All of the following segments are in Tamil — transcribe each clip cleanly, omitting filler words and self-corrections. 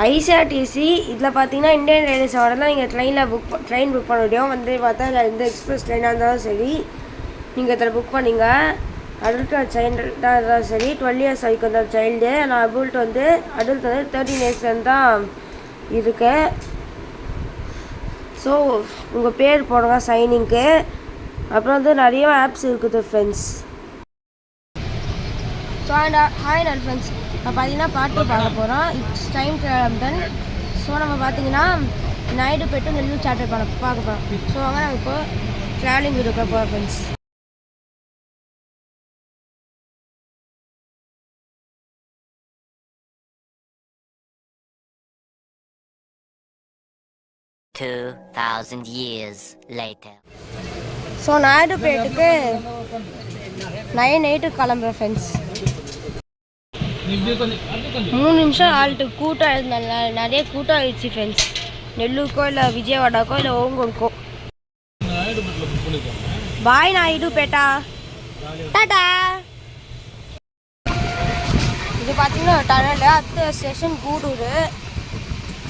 ஐசிஆர்டிசி இதில் பார்த்தீங்கன்னா இந்தியன் ரயில்வேஸ் வரலாம். நீங்கள் ட்ரெயின் புக் பண்ண முடியும். வந்து பார்த்தா எந்த எக்ஸ்பிரஸ் ட்ரெயினாக இருந்தாலும் சரி நீங்கள் இதில் புக் பண்ணிங்க. அடல்ட் சைல்டாக இருந்தாலும் சரி 12 years வரைக்கும் அந்த சைல்டு. நான் அடல்ட் வந்து 13 yearsலேருந்து தான் இருக்கேன். ஸோ உங்கள் பேர் போடுங்க சைனிங்க்கு. அப்புறம் வந்து நிறைய ஆப்ஸ் இருக்குது ஃப்ரெண்ட்ஸ். ஸோ ஹாய் நான் ஃப்ரெண்ட்ஸ், நான் பார்த்தீங்கன்னா பாட்டு பார்க்க போகிறோம். It's time ton. ஸோ நம்ம பார்த்தீங்கன்னா நைட்டு போய்ட்டு நெல்லூர் சாப்டர் பார்க்க போகிறோம். ஸோ அங்கே நாங்கள் இப்போ ட்ராவலிங் இருக்க போகிறோம் ஃப்ரெண்ட்ஸ். ஸோ நாயுடு பேட்டுக்கு 9 கிளம்புறேன் ஃப்ரெண்ட்ஸ். 3 நிமிஷம் ஆள்ட்டு கூட்டம் நிறைய கூட்டம் ஆயிடுச்சு ஃப்ரெண்ட்ஸ். நெல்லூருக்கோ இல்லை விஜயவாடாக்கோ இல்லை ஓங்கூருக்கோ. பாய் நாயுடு பேட்டா, டாடா. இது பார்த்தீங்கன்னா டனல். அடுத்த ஸ்டேஷன் கூடூர்.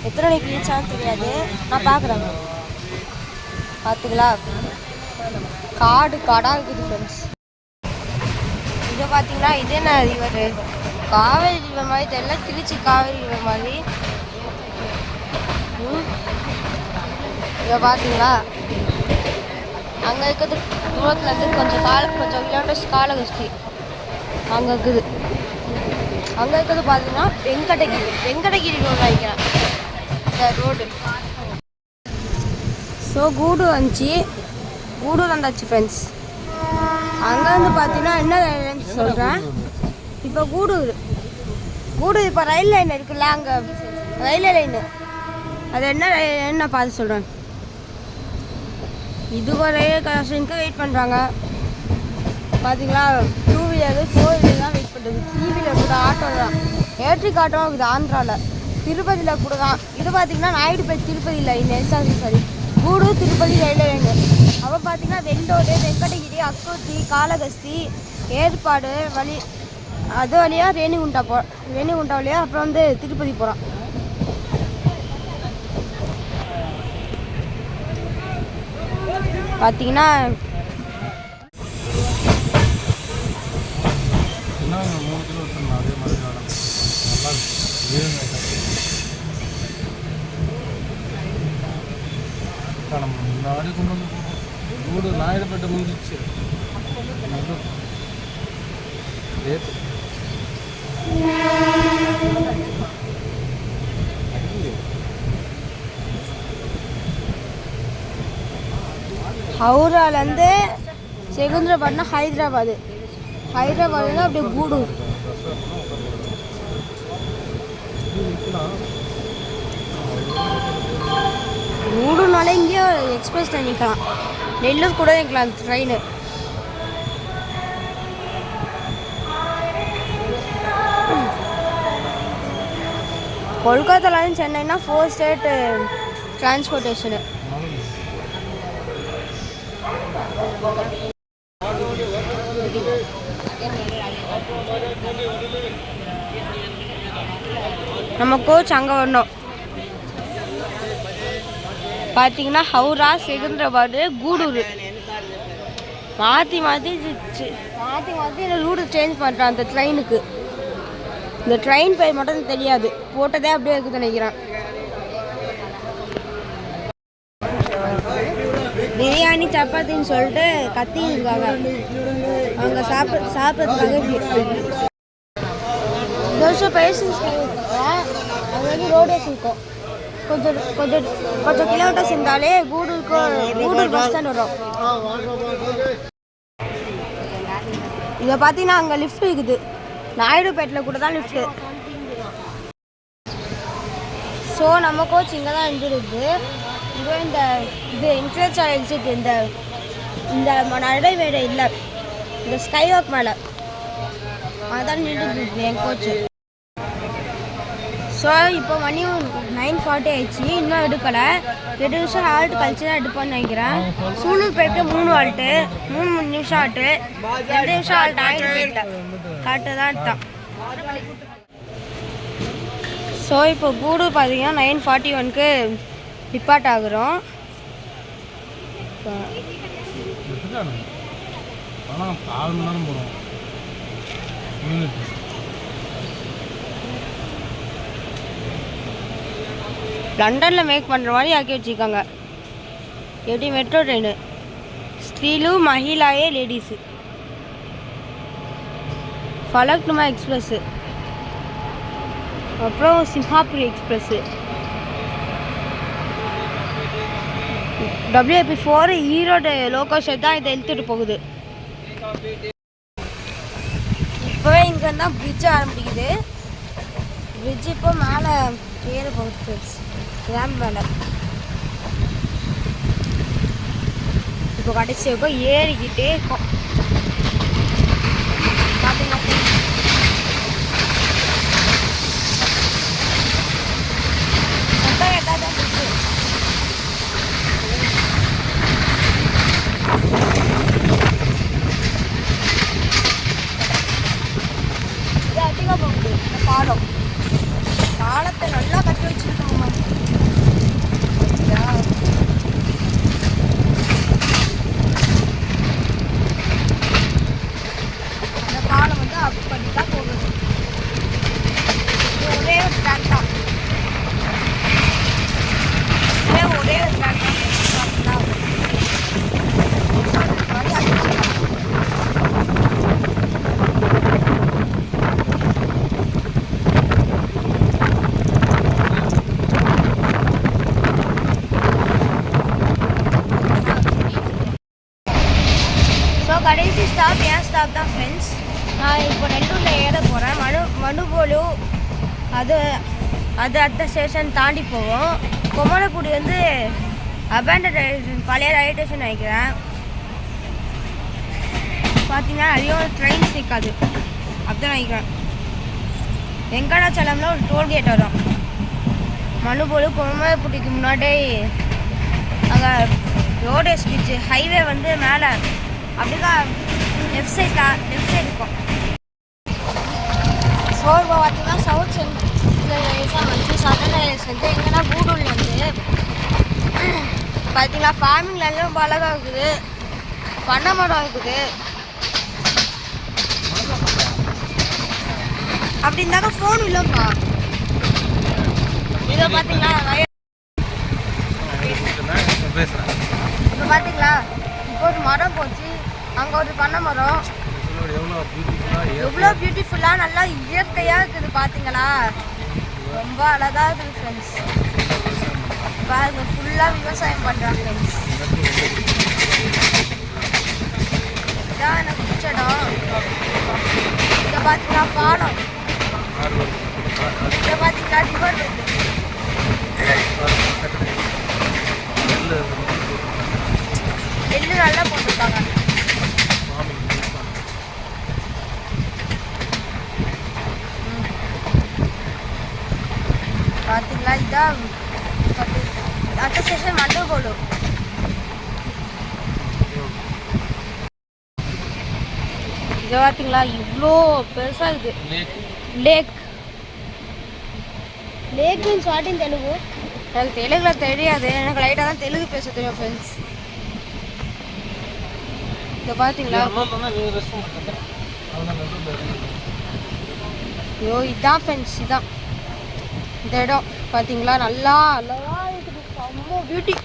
எத்தனை மணிக்கு ரீச் ஆகும் தெரியாது, நான் பார்க்குறேன். பார்த்துங்களா, காடாக இருக்குது ஃப்ரெண்ட்ஸ். இதை பார்த்தீங்கன்னா இது என்ன ரிவர், காவேரி ரிவர் மாதிரி தெரியல, திருச்சி காவேரி ரிவர் மாதிரி. இதை பார்த்தீங்களா, அங்கே இருக்கிறது தூரத்தில் இருந்து கொஞ்சம் கிலோமீட்டர்ஸ் காலகஸ்தி அங்கே இருக்குது. அங்கே இருக்கிறது பார்த்தீங்கன்னா வெங்கடகிரி ரோடு நினைக்கிறேன் இந்த ரோடு. ஸோ கூடூர் வந்தாச்சு ஃப்ரெண்ட்ஸ். அங்கே வந்து பார்த்தீங்கன்னா என்ன சொல்கிறேன், இப்போ கூடூர் இப்போ ரயில் லைன் இருக்குல்ல, அங்கே ரயில்வே லைனு அது என்ன பார்த்து சொல்கிறேன். இது ஒரு ரயில்வே கனெக்ஷனுக்கு வெயிட் பண்ணுறாங்க பார்த்தீங்களா. 2 வீலரு 4 வீலர் தான் வெயிட் பண்ணுறது. 3 வீலர் கூட ஆட்டோ தான், எலக்ட்ரிக் ஆட்டோவும் இருக்குது ஆந்திராவில். திருப்பதியில் கூட தான். இது பார்த்தீங்கன்னா நாயுடுபேட் திருப்பதி லைன் சரி கூடூர் திருப்பதி ரயில்வே லைனு. அப்போ பார்த்தீங்கன்னா வெண்டோடு, வெங்கடகிரி, அக்கோத்தி, காளகஸ்தி, ஏற்பாடு வழி அது வழியாக ரேணிகுண்டா வழியாக அப்புறம் வந்து திருப்பதி போகிறோம். பார்த்தீங்கன்னா முன்னாடி கொண்டு வந்து கூடு நாயுடுபேட்டை முடிஞ்சிச்சு. ஹவுராலேருந்து செகுந்திராபாத்னா ஹைதராபாத் அப்படியே கூடூர். கூடூர்னால இங்கேயோ எக்ஸ்பிரஸ் ட்ரெயின் நிற்கலாம், நெல்லூர் கூட நிற்கலாம் ட்ரெயின். கொல்கத்தாலேருந்து சென்னைனா 4 state transportation. நம்ம கோச் அங்கே வரணும். பார்த்தீங்கன்னா ஹவுரா, செகுந்திராபாத், கூடூர் மாற்றி இந்த ரூட்டு சேஞ்ச் பண்ணுறான் அந்த ட்ரெயினுக்கு. இந்த ட்ரெயின் பேர் மட்டும் தெரியாது, போட்டதே அப்படியே இருக்குதுன்னு நினைக்கிறேன். பிரியாணி சப்பாத்தின்னு சொல்லிட்டு கத்திருக்காங்க அவங்க சாப்பிட்றதுக்காக. வருஷம் பேஷன்ஸ் அங்கே வந்து ரோடேஸ் இருக்கும். கொஞ்சம் கிலோமீட்டர்ஸ் இருந்தாலே கூடூர் பஸ் ஸ்டாண்ட் வரும். இதை பார்த்தீங்கன்னா அங்கே லிஃப்ட் இருக்குது. நாயுடுபேட்டில் கூட தான் லிஃப்ட்டு. ஸோ நம்ம கோச் இங்கே தான் இருந்துருக்கு. இதோ இது இன்டர்நேஷனல் எக்ஸிட் இந்த நடைமேடை இல்லை, இந்த ஸ்கை வாக் மேலே அதான் நின்றுருக்கு என் கோச்சு. ஸோ இப்போ மணி 9:40 ஆயிடுச்சு, இன்னும் எடுக்கலை. 2 நிமிஷம் ஆல்ட்டு கழிச்சு தான் எடுப்போன்னு நினைக்கிறேன். சூலூர் போயிட்டு 3 ஆல்ட்டு 3 நிமிஷம் ஆல்ட்டு 2 நிமிஷம் ஆல்ட்டு ஆகிட்டு போயிட்டேன். கரெக்டாக தான் எடுத்தான். ஸோ இப்போ கூடூர் பார்த்தீங்கன்னா 9:41க்கு டிபார்ட் ஆகுறோம். ஆனால் 4 மணி நேரம் போகிறோம். லண்டனில் மேக் பண்ணுற மாதிரி ஆக்கி வச்சுருக்காங்க. எப்படி மெட்ரோ ட்ரெயின் ஸ்ரீலு மஹிளாயே லேடிஸு, ஃபலக்னுமா எக்ஸ்பிரஸ்ஸு, அப்புறம் சிம்ஹாபுரி எக்ஸ்பிரஸ்ஸு, WIP4 ஈரோடு லோக்கல் தான் இதை இழுத்துட்டு போகுது. இப்போவே இங்கே தான் பிரிட்ஜ் ஆரம்பிக்குது. பிரிட்ஜ் இப்போ மேலே ஏற போகுது ஃப்ரெண்ட்ஸ், ரேம்ப் மேலே. இப்போ கடைசி வரைக்கும் ஏறிக்கிட்டே இருக்கும். பார்த்தீங்கன்னா இது அதிகமாக போகுது. இந்த பாலத்தை நல்லா கட்டி வச்சுருக்கோம்மா. அந்த பாலம் வந்து அப்படி தான் போகுது. ஒரே ஒரு ட்ராக் தான், ஒரே ஒரு ட்ராக் தான். கடைசி ஸ்டாப் என் ஸ்டாப் தான் ஃப்ரெண்ட்ஸ். நான் இப்போ நெல்லூரில் ஏற போகிறேன். மனுபோலு அது அடுத்த ஸ்டேஷன் தாண்டி போவோம். கொமரக்குடி வந்து அபேண்டட் ரயில்வே ஸ்டேஷன், பழைய ரயில்வே ஸ்டேஷன் நினைக்கிறேன். பார்த்தீங்கன்னா நிறைய ட்ரெயின்ஸ் நிற்காது அப்படிதான் நினைக்கிறேன். வெங்கடாச்சலமில் ஒரு டோல்கேட் வரும். மனுபோலு கொமரக்குடிக்கு முன்னாடி அங்கே ரோடேஸ் பீச்சு ஹைவே வந்து மேலே அப்படிதான் லெஃப்ட் சைடு இருக்கும். ஸோ இப்போ பார்த்தீங்கன்னா சவுத் சென்ட்ரல் வந்து சதர்ன் ரயில்வேஸ் வந்து எங்கன்னா கூடூரில் வந்து பார்த்தீங்கன்னா ஃபார்மிங் லேண்ட்லாம் அழகாக இருக்குது, பண்ணை மரம் இருக்குது. அப்படி இருந்தாக்க ஃபோன் இல்லைப்பா. இதை பார்த்தீங்களா இப்போ பார்த்தீங்களா இப்போ ஒரு மரம் போச்சு, அங்கே ஒரு பண்ணை மரம். எவ்வளோ பியூட்டிஃபுல்லாக நல்லா இயற்கையாக இருக்குது பார்த்தீங்களா, ரொம்ப அழகாக இருக்குது ஃப்ரெண்ட்ஸ். பாருங்க ஃபுல்லாக விவசாயம் பண்ணுறாங்க ஃப்ரெண்ட்ஸ். இதான் எனக்கு பிடிச்ச இடம். இதை பார்த்தீங்கன்னா பாலம், இதை பார்த்தீங்கன்னா ரிவர் வருது. நெல் நல்லா போட்டுருக்காங்க. பார்த்தீங்களா இதான் அடுத்த ஸ்டேஷன் மண்டபோலு. இதை பார்த்தீங்களா இவ்வளோ பெருசாக இருக்குது. லேக்குன்னு ஸ்டார்டிங் தெலுங்கு, எனக்கு தெலுங்குல தெரியாது, எனக்கு லைட்டாக தான் தெலுங்கு பேச தெரியும் ஃப்ரெண்ட்ஸ். இதை பார்த்தீங்களா ஐயோ இதான் ஃப்ரெண்ட்ஸ், இதான் இந்த இடம் பார்த்தீங்களா நல்லா அழகா இருக்குது, செம்ம பியூட்டி.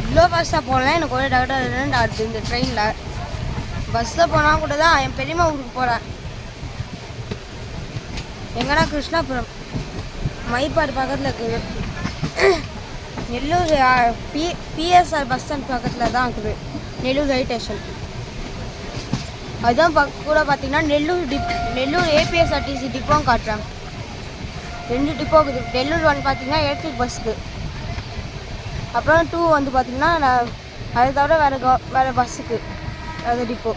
இவ்வளோ ஃபாஸ்ட்டாக போகலாம் எனக்கு ஒரு டவுட் ஆகுது. இந்த ட்ரெயினில் பஸ்ஸில் போனால் கூட தான் என் பெரியம்மா ஊருக்கு போகிறேன். எங்கன்னா கிருஷ்ணாபுரம் மைப்பாடு பக்கத்தில் இருக்குது. நெல்லூர் பிஎஸ்ஆர் பஸ் ஸ்டாண்ட் பக்கத்தில் தான் இருக்குது நெல்லூர் ரயில்வே ஸ்டேஷன். அதுதான் கூட பார்த்தீங்கன்னா நெல்லூர் ஏபிஎஸ்ஆர்டிசி டிப்போவும் காட்டுறேன். 2 டிப்போ இருக்குது. நெல்லூர் 1 பார்த்தீங்கன்னா எலக்ட்ரிக் பஸ்ஸுக்கு, அப்புறம் 2 வந்து பார்த்தீங்கன்னா அதை தவிர வேறு பஸ்ஸுக்கு அது டிப்போ.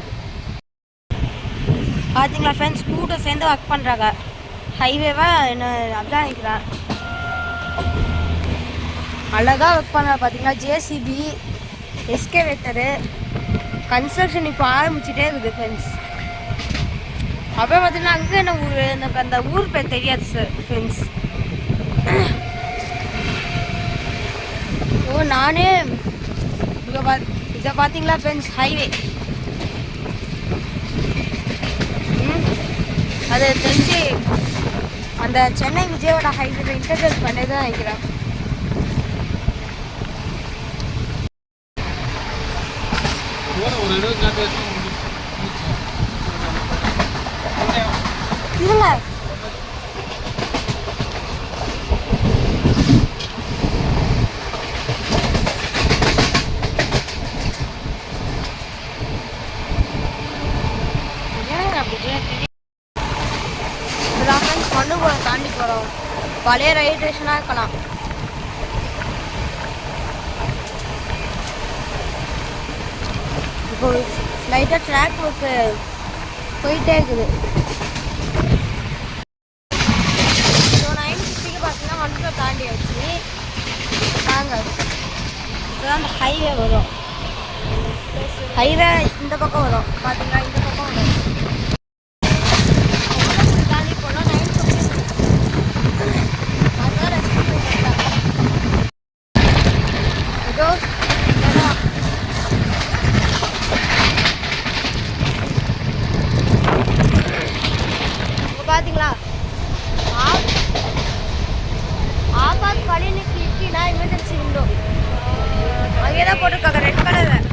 பார்த்தீங்களா ஃப்ரெண்ட்ஸ் கூட சேர்ந்து ஒர்க் பண்ணுறாங்க ஹைவேவா என்ன அப்படிதான் நினைக்கிறேன். அழகாக ஒர்க் பண்ணுறா பார்த்தீங்களா. ஜேசிபி, எஸ்கேவேட்டரு, கன்ஸ்ட்ரக்ஷன் இப்போ ஆரம்பிச்சுட்டே இருக்குது ஃப்ரெண்ட்ஸ். அப்புறம் பார்த்தீங்கன்னா அங்கே என்ன ஊர் எனக்கு அந்த ஊர் பேர் தெரியாது சார் ஃப்ரெண்ட்ஸ். ஓ நானே இதை பார்த்தீங்களா ஃப்ரெண்ட்ஸ், ஹைவே. அது தெரிஞ்சு அந்த சென்னை விஜயவாடா ஹைவே இன்டர்சேஞ்ச் பண்ணி தான் நினைக்கிறேன். இருங்க மண்ணுக்குள்ள தாண்டி போகிறோம். பழைய ரயில்வே ஸ்டேஷனாக இருக்கலாம். இப்போ லைட்டாக ட்ராக் ஒர்க்கு போயிட்டே இருக்குது. ஸோ 950 பார்த்தீங்கன்னா மண்ணுக்குள்ள தாண்டி வச்சு நாங்கள் இப்போதான் அந்த ஹைவே வரும். ஹைவே இந்த பக்கம் வரும் பார்த்தீங்களா, இந்த பக்கம் வரும். பார்த்தீங்களா ஆபாத் கலினிக் இட்டினா எமர்ஜென்சி விண்டோ அங்கே தான் போட்டிருக்காங்க ரெட் கலரில்.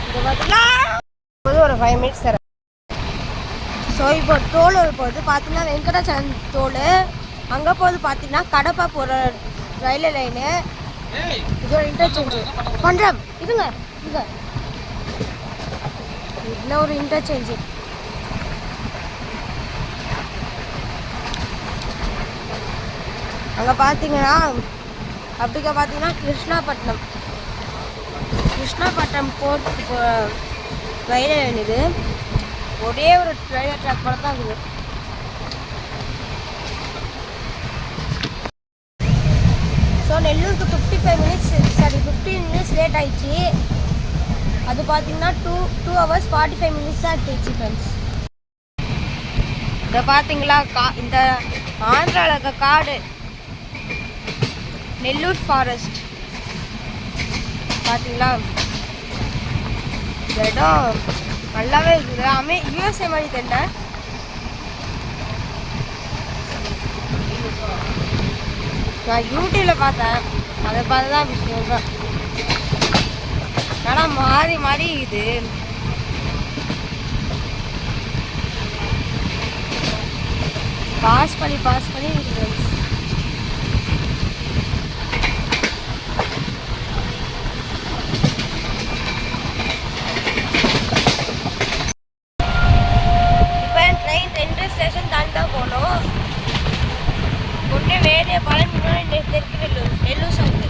இது பார்த்தீங்களா ஒரு 5 மினிட்ஸ் தரேன். ஸோ இப்போ டோல் போகுது பார்த்தீங்கன்னா வெங்கடாச்சலம் டோல். அங்கே போகுது பார்த்தீங்கன்னா கடப்பா போகிற ரயில்வே லைனு. இதோட இன்டர்சேஞ்ச் பண்ணுறேன். இதுங்க இங்கே இதில் ஒரு இன்டர்சேஞ்சு. அங்கே பார்த்தீங்கன்னா அப்படிங்க பார்த்தீங்கன்னா கிருஷ்ணாப்பட்டினம் போர்ட் ரயில்வே லைன். இது ஒரே ஒரு ரயில்வே ட்ராக் கூட தான் இருக்குது. ஸோ நெல்லூருக்கு 15 மினிட்ஸ் லேட் ஆயிடுச்சு. அது பார்த்தீங்கன்னா 2 hours 45 minutes தான் ஆகிடுச்சு ஃப்ரெண்ட்ஸ். இதை பார்த்தீங்களா இந்த ஆந்திராவில் இருக்க காடு நெல்லூர் ஃபாரஸ்ட் பார்த்தீங்களா. இந்த இடம் நல்லாவே இருக்குது. யூஎஸ்ஏ மாதிரி தெரியல. நான் யூடியூப்பில் பார்த்தேன், அதை பார்த்து தான் அப்படி சொல்கிறேன். ஆனால் மாறி இது பாஸ் பண்ணி இருக்குது. இப்போ என் ட்ரெயின் 2 ஸ்டேஷன் தாண்டி தான் போகணும். ஒன்று வேலையை பழனினோட தெற்கு நெல்லூர் சவுத்து.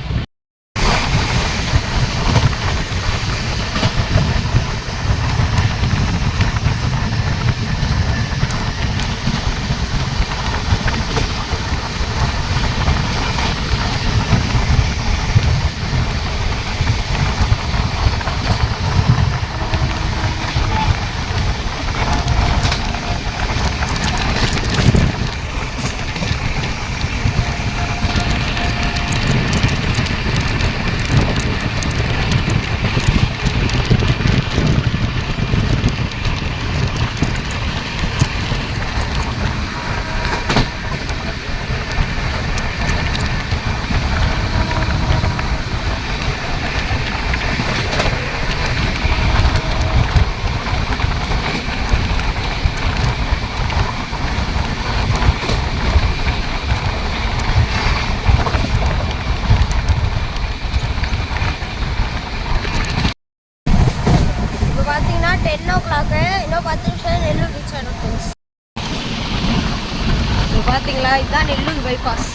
பார்த்தீங்களா, இதுதான் நெல்லூர் பைபாஸ்.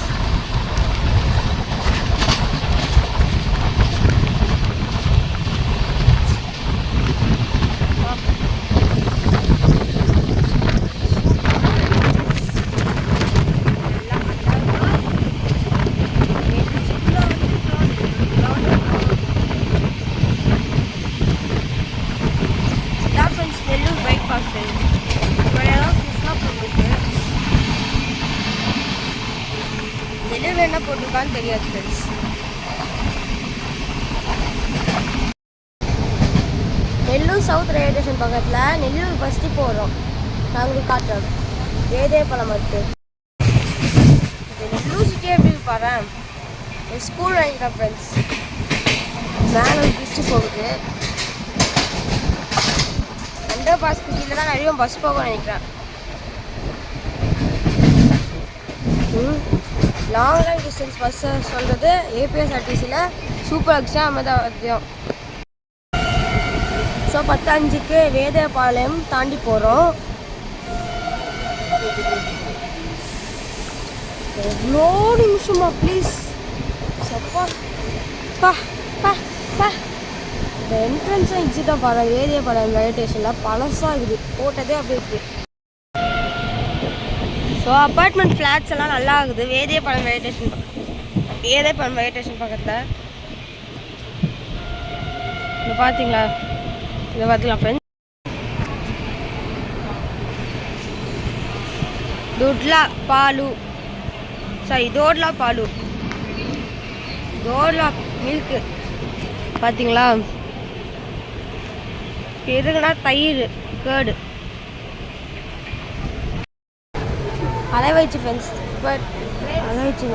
போட்டிருக்கான்னு தெரியாது friends. Nellore south railway station பக்கத்தில் நெல்லூர் பஸ்டி போகிறோம். நாங்கள் காட்டுறோம் வேதேப்பழம் இருக்குது. நெல்லூர் சிட்டி எப்படி பாரு, ஸ்கூல் வாங்கிட்டேன் ஃப்ரெண்ட்ஸ். மேலே ஒரு பிரிட்ஜு போகுது. அண்டர் பாஸ்க்கு கீழே தான் நிறைய பஸ் போக நினைக்கிறேன். லாங் லைன் டிஸ்டன்ஸ் பஸ்ஸை சொல்கிறது ஏபிஎஸ்ஆர்டிசியில் சூப்பர் எக்ஸாம் அகமதாபாத்தையும். ஸோ 10:05க்கு வேதபாளையம் தாண்டி போகிறோம். எவ்வளோ நிமிஷமா ப்ளீஸ் சப்பா பா பா பா. இந்த என்ட்ரன்ஸும் எக்ஸிட்டாக பாருங்க. வேதபாளையம் ரயில்வே ஸ்டேஷனில் பழசாக இருக்குது, போட்டதே அப்படி இருக்குது. ஸோ அப்பார்ட்மெண்ட் ஃப்ளாட்ஸ் எல்லாம் நல்லா ஆகுது வேதபாளையம் ரயில்வே ஸ்டேஷன் பக்கத்தில். இதை பார்த்தீங்களா ஃப்ரெண்ட்ஸ். தோட்லா மில்க்கு பார்த்தீங்களா. எதுக்குன்னா தயிர் கேர்டு அலைவச்சு ஃப்ரெண்ட்ஸ். பட் அலைவச்சு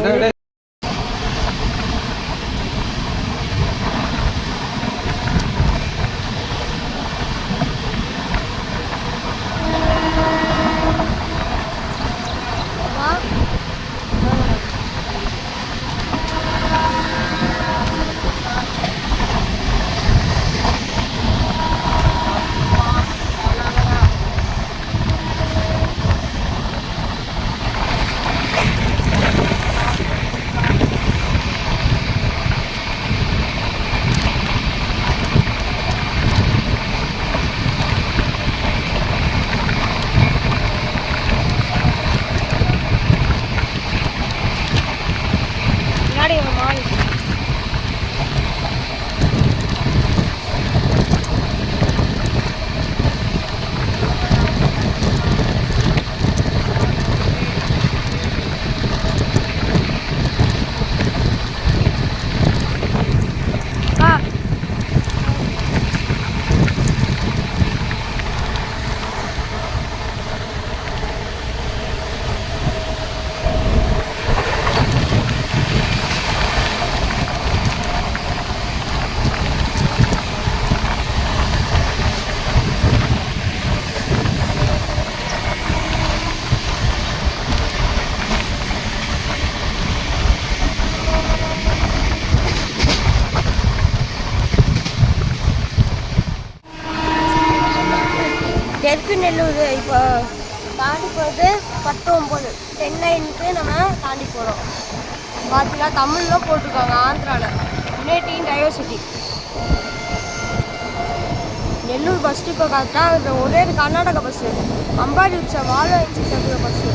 தெற்கு நெல்லூர் இப்போ தாண்டி போகிறது 10:09 10:09க்கு நம்ம தாண்டி போகிறோம். பார்த்தீங்கன்னா தமிழ்லாம் போட்டிருக்காங்க ஆந்திராவில். Unity diversity. நெல்லூர் பஸ் ஸ்டாப்பை பார்த்தா ஒரே கர்நாடகா பஸ்ஸு அம்பாடி உச்ச வால்வோ எக்ஸிட் பஸ்ஸு.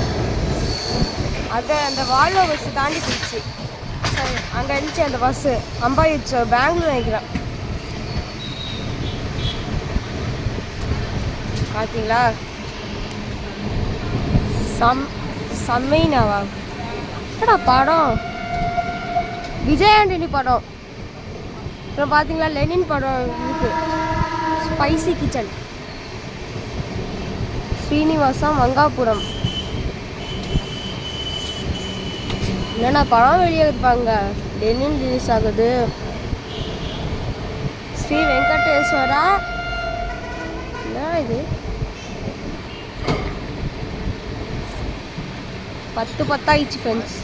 அந்த வால்வோ பஸ்ஸு தாண்டி போயிடுச்சு. சரி அங்கே இருந்துச்சு அந்த பஸ்ஸு அம்பாடி உச்ச பெங்களூர் நினைக்கிறேன். பார்த்தீங்களா செம்மைனாவா என்னடா படம், விஜய் ஆண்டனி படம். அப்புறம் பார்த்தீங்களா லெனின் படம் இருக்கு. Spicy kitchen Srinivasam Mangapuram. என்னென்ன படம் வெளியே இருப்பாங்க. லெனின் ரிலீஸ் ஆகுது. ஸ்ரீ வெங்கடேஸ்வரா என்ன இது 10:10 ஆயிடுச்சு ஃப்ரெண்ட்ஸ்.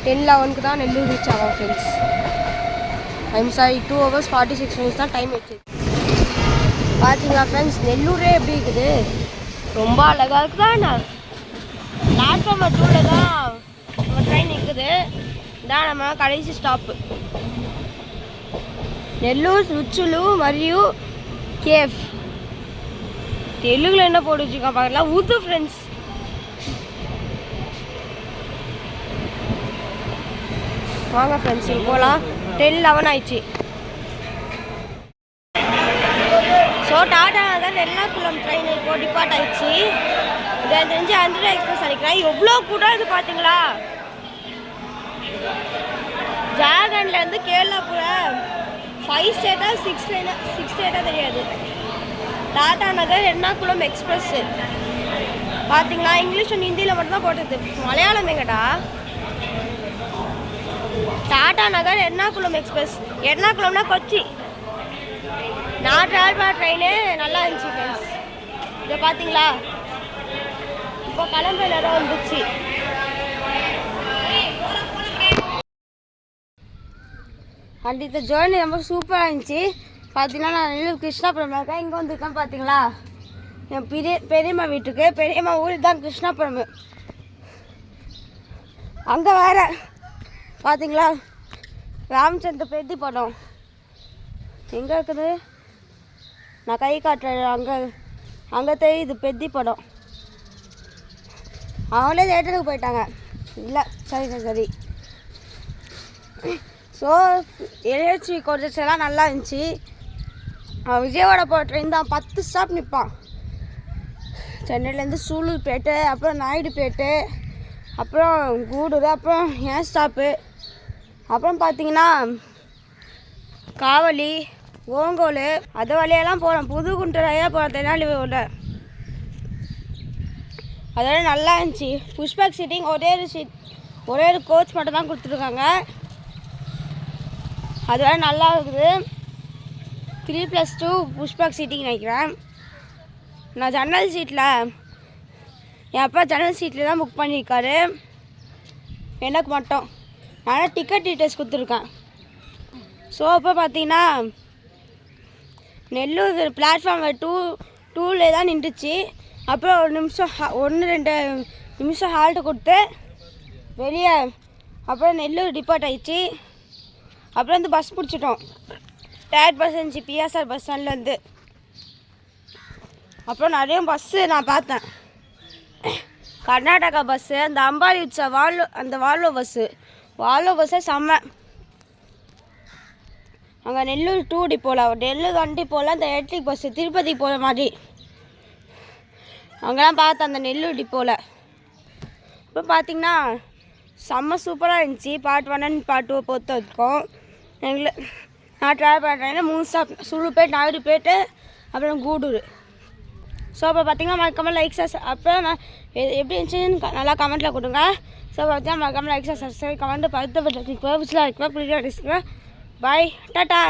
10:11க்கு தான் நெல்லூர் ரீச் ஆகும் friends. I'm sorry 2 hours 46 minutes தான் டைம் வச்சு. பார்த்தீங்களா ஃப்ரெண்ட்ஸ் நெல்லூரே எப்படி இருக்குது, ரொம்ப அழகாக இருக்குதாண்ணா. பிளாட்ஃபார்ம் 2ல் தான் நம்ம ட்ரெயின் நிற்குது. இதான் நம்ம கடைசி ஸ்டாப்பு நெல்லூர் ருச்சுலு மரியு கேஃப். தெலுங்குல என்ன போட்டு வச்சுருக்கான் பார்க்கலாம். உருது ஃப்ரெண்ட்ஸ். வாங்க ஃப்ரெண்ட்ஸ் போகலாம். 10:11 ஆயிடுச்சு. ஸோ டாடா தான் எர்ணாகுளம் ட்ரெயின் இப்போ டிபார்ட் ஆயிடுச்சு. இதை தெரிஞ்சு 100 எக்ஸ்பிரஸ் நினைக்கிறேன். எவ்வளோ கூட இது பார்த்தீங்களா. ஜார்க்கண்ட்லேருந்து கேரளா போகிற 5 ஸ்டேட்டா 6 ஸ்டேட்டாக தெரியாது. டாடா நகர் எர்ணாகுளம் எக்ஸ்பிரஸ்ஸு பார்த்தீங்களா? இங்கிலீஷ் அண்ட் ஹிந்தியில் மட்டும்தான் போட்டது, மலையாளம் எங்கடா? டாடா நகர் எர்ணாகுளம் எக்ஸ்பிரஸ். எர்ணாகுளம்னா கொச்சி. நான் ட்ராவல் பண்ண ட்ரெயினு நல்லா இருந்துச்சு ஃப்ரெண்ட்ஸ். இதை பார்த்தீங்களா? இப்போ கிளம்புற நேரம் வந்துச்சு. அண்ட் இந்த ஜேர்னி ரொம்ப சூப்பராக இருந்துச்சு. பார்த்தீங்கன்னா நான் நெல்லூர் கிருஷ்ணாபுரம் இருக்கேன். இங்கே வந்துருக்கேன் பார்த்தீங்களா? என் பெரியம்மா வீட்டுக்கு. பெரியம்மா ஊர் தான் கிருஷ்ணாபுரம். அங்கே வேறு பார்த்தீங்களா ராமச்சந்திர பெட்டி படம் எங்கே இருக்குது? நான் கை காட்டுறேன். அங்கே தெரியுது பெட்டி படம். அவங்களே தேட்டருக்கு போயிட்டாங்க. இல்லை சரி. ஸோ எல்ஹெச்வி கோச்சஸ் எல்லாம் நல்லா இருந்துச்சு. விஜயவாடா போகிற ட்ரெயின் தான் 10 ஸ்டாப் நிற்பான். சென்னையிலேருந்து சூலூர்பேட்டை, அப்புறம் நாயுடுபேட்டை, அப்புறம் கூடூர், அப்புறம் ஏன் ஸ்டாப்பு, அப்புறம் பார்த்தீங்கன்னா காவலி, ஓங்கோல், அது வழியெல்லாம் போகிறோம். புது குண்டரையாக போகிறோம் தெனாலியூரில். அதோட நல்லா இருந்துச்சு. புஷ்பேக் சீட்டிங் ஒரே ஒரு கோச் மட்டும் தான் கொடுத்துருக்காங்க. அதோட நல்லா இருக்குது. 3+2 புஷ்பேக் சீட்டிங் நினைக்கிறேன். நான் ஜன்னல் சீட்டில் என் அப்பா ஜன்னல் சீட்டில் தான் புக் பண்ணியிருக்காரு எனக்கு மட்டும். நான் டிக்கெட் டீட்டெயில்ஸ் கொடுத்துருக்கேன். ஸோ அப்போ பார்த்தீங்கன்னா நெல்லூர் பிளாட்ஃபார்ம் 2 தான் நின்றுச்சு. அப்புறம் 1-2 நிமிஷம் ஹால்ட்டு கொடுத்து வெளியே அப்புறம் நெல்லூர் டிபார்ட் ஆயிடுச்சு. அப்புறம் வந்து பஸ் பிடிச்சிட்டோம். டேட் பஸ் இருந்துச்சு பிஎஸ்ஆர் பஸ் ஸ்டாண்ட்லேருந்து. அப்புறம் நிறைய பஸ்ஸு நான் பார்த்தேன். கர்நாடகா பஸ்ஸு, அந்த அம்பாரி உச்சா வால்வோ பஸ்ஸு செம்ம. அங்கே நெல்லூர் 2 டிப்போவில் நெல்லூர் 1 டிப்போவில் அந்த எலக்ட்ரிக் பஸ்ஸு திருப்பதி போகிற மாதிரி அங்கெல்லாம் பார்த்தேன் அந்த நெல்லூர் டிப்போவில். இப்போ பார்த்தீங்கன்னா செம்ம சூப்பராக இருந்துச்சு. பார்ட் 1 and பார்ட் 2 பொறுத்த வரைக்கும் நான் ட்ராவல் பண்ணுறேன்னா 3 ஸ்டாப் சூலூர்பேட், நாயுடுபேட்டு, அப்புறம் கூடூர். ஸோ அப்போ பார்த்தீங்கன்னா மறக்காமல் லைக் அப்புறம் நான் எப்படி இருந்துச்சுன்னு நல்லா கமெண்ட்டில் கொடுங்க. ஸோ பார்த்தீங்கன்னா மறக்காமல் லைக் சப்ஸ்கிரைப் கமெண்ட் படுத்த பிடிச்சிலாம் இருக்குவா பிடிக்க பாய் டாட்டா.